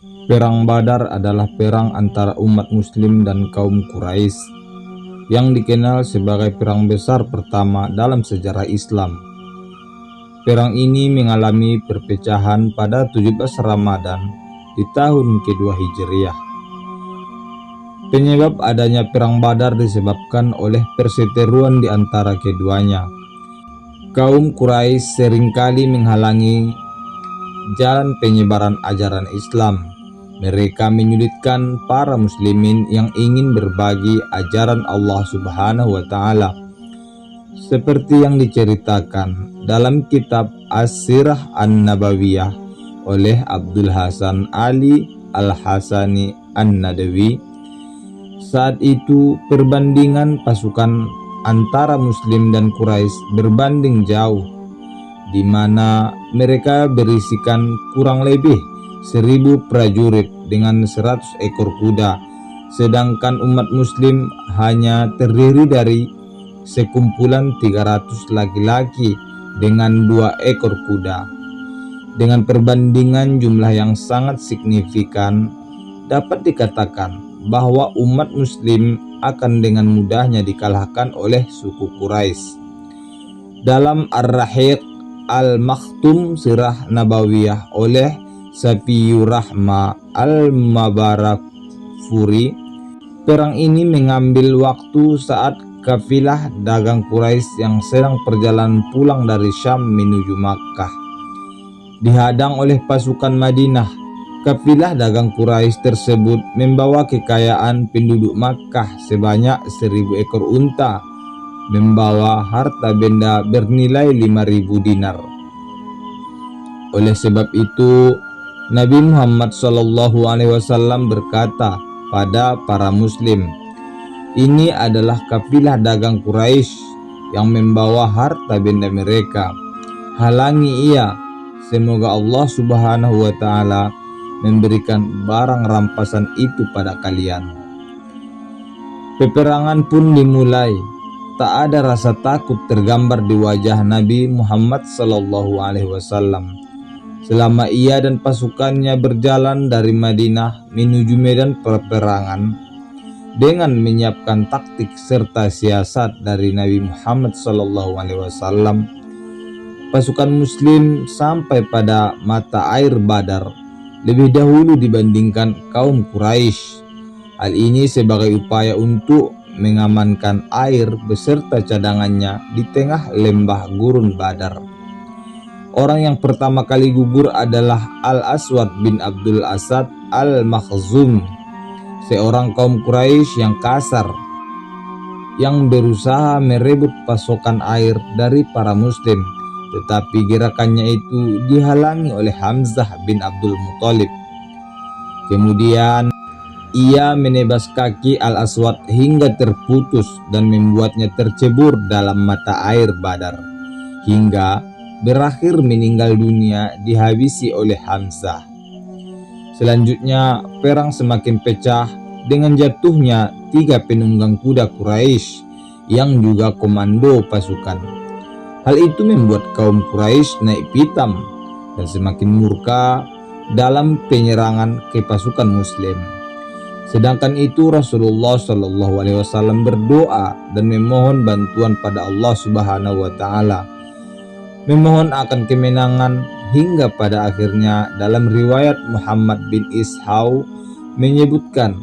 Perang Badar adalah perang antara umat muslim dan kaum Quraisy yang dikenal sebagai perang besar pertama dalam sejarah Islam. Perang ini mengalami perpecahan pada 17 Ramadan di tahun kedua Hijriah. Penyebab adanya perang Badar disebabkan oleh perseteruan di antara keduanya. Kaum Quraisy seringkali menghalangi jalan penyebaran ajaran Islam. Mereka menyulitkan para muslimin yang ingin berbagi ajaran Allah Subhanahu wa Ta'ala, seperti yang diceritakan dalam kitab As-Sirah An-Nabawiyah oleh Abdul Hasan Ali Al-Hasani An-Nadawi. Saat itu perbandingan pasukan antara Muslim dan Quraisy berbanding jauh, di mana mereka berisikan kurang lebih 1000 prajurit dengan 100 ekor kuda, sedangkan umat muslim hanya terdiri dari sekumpulan 300 laki-laki dengan 2 ekor kuda. Dengan perbandingan jumlah yang sangat signifikan, dapat dikatakan bahwa umat muslim akan dengan mudahnya dikalahkan oleh suku Quraisy. Dalam Ar-Rahiq Al-Makhtum Sirah Nabawiyah oleh Safiyur Rahma Al-Mabarakfuri, perang ini mengambil waktu saat kafilah dagang Quraisy yang sedang perjalanan pulang dari Syam menuju Makkah dihadang oleh pasukan Madinah. Kafilah dagang Quraisy tersebut membawa kekayaan penduduk Makkah sebanyak 1000 ekor unta, membawa harta benda bernilai 5000 dinar. Oleh sebab itu, Nabi Muhammad SAW berkata pada para muslim, "Ini adalah kafilah dagang Quraisy yang membawa harta benda mereka. Halangi ia, semoga Allah Subhanahu wa Ta'ala memberikan barang rampasan itu pada kalian." Peperangan pun dimulai. Tak ada rasa takut tergambar di wajah Nabi Muhammad SAW selama ia dan pasukannya berjalan dari Madinah menuju medan peperangan. Dengan menyiapkan taktik serta siasat dari Nabi Muhammad SAW, pasukan muslim sampai pada mata air Badar lebih dahulu dibandingkan kaum Quraisy. Hal ini sebagai upaya untuk mengamankan air beserta cadangannya di tengah lembah gurun Badar. Orang yang pertama kali gugur adalah Al-Aswad bin Abdul Asad Al-Makhzum, seorang kaum Quraisy yang kasar, yang berusaha merebut pasokan air dari para muslim, tetapi gerakannya itu dihalangi oleh Hamzah bin Abdul Muthalib. Kemudian ia menebas kaki Al-Aswad hingga terputus dan membuatnya tercebur dalam mata air Badar, hingga berakhir meninggal dunia dihabisi oleh Hamzah. Selanjutnya perang semakin pecah dengan jatuhnya 3 penunggang kuda Quraisy yang juga komando pasukan. Hal itu membuat kaum Quraisy naik pitam dan semakin murka dalam penyerangan ke pasukan muslim. Sedangkan itu Rasulullah SAW berdoa dan memohon bantuan pada Allah Subhanahu wa Ta'ala, memohon akan kemenangan, hingga pada akhirnya dalam riwayat Muhammad bin Ishaq menyebutkan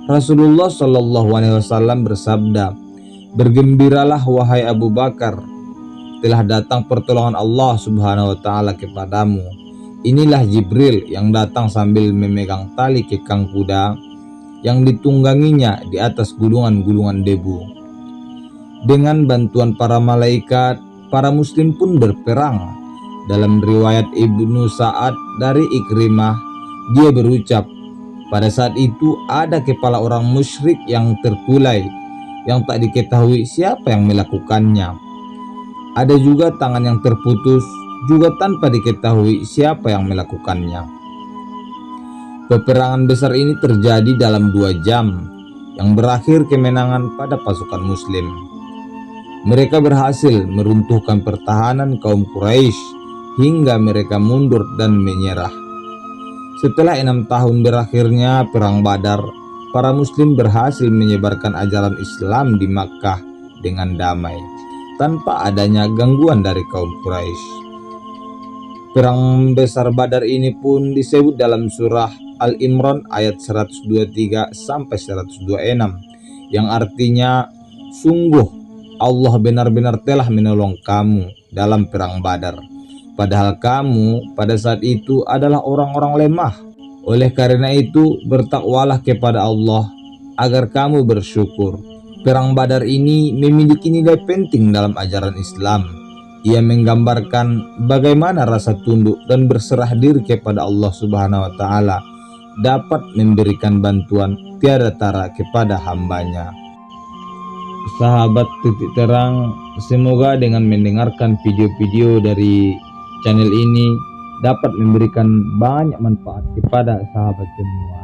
Rasulullah SAW bersabda, "Bergembiralah wahai Abu Bakar, telah datang pertolongan Allah Subhanahu wa Ta'ala kepadamu. Inilah Jibril yang datang sambil memegang tali kekang kuda yang ditungganginya di atas gulungan-gulungan debu. Dengan bantuan para malaikat, para muslim pun berperang." Dalam riwayat Ibnu Sa'ad dari Ikrimah, dia berucap, "Pada saat itu ada kepala orang musyrik yang terkulai, yang tak diketahui siapa yang melakukannya. Ada juga tangan yang terputus, juga tanpa diketahui siapa yang melakukannya." Peperangan besar ini terjadi dalam 2 jam, yang berakhir kemenangan pada pasukan muslim. Mereka berhasil meruntuhkan pertahanan kaum Quraisy hingga mereka mundur dan menyerah. Setelah 6 tahun berakhirnya Perang Badar, para muslim berhasil menyebarkan ajaran Islam di Makkah dengan damai, tanpa adanya gangguan dari kaum Quraisy. Perang besar Badar ini pun disebut dalam surah Al-Imran ayat 123 sampai 126, yang artinya, sungguh Allah benar-benar telah menolong kamu dalam perang Badar, padahal kamu pada saat itu adalah orang-orang lemah. Oleh karena itu, bertakwalah kepada Allah agar kamu bersyukur. Perang Badar ini memiliki nilai penting dalam ajaran Islam. Ia menggambarkan bagaimana rasa tunduk dan berserah diri kepada Allah Subhanahu wa Ta'ala dapat memberikan bantuan tiada tara kepada hambanya. Sahabat Titik Terang, semoga dengan mendengarkan video-video dari channel ini dapat memberikan banyak manfaat kepada sahabat semua.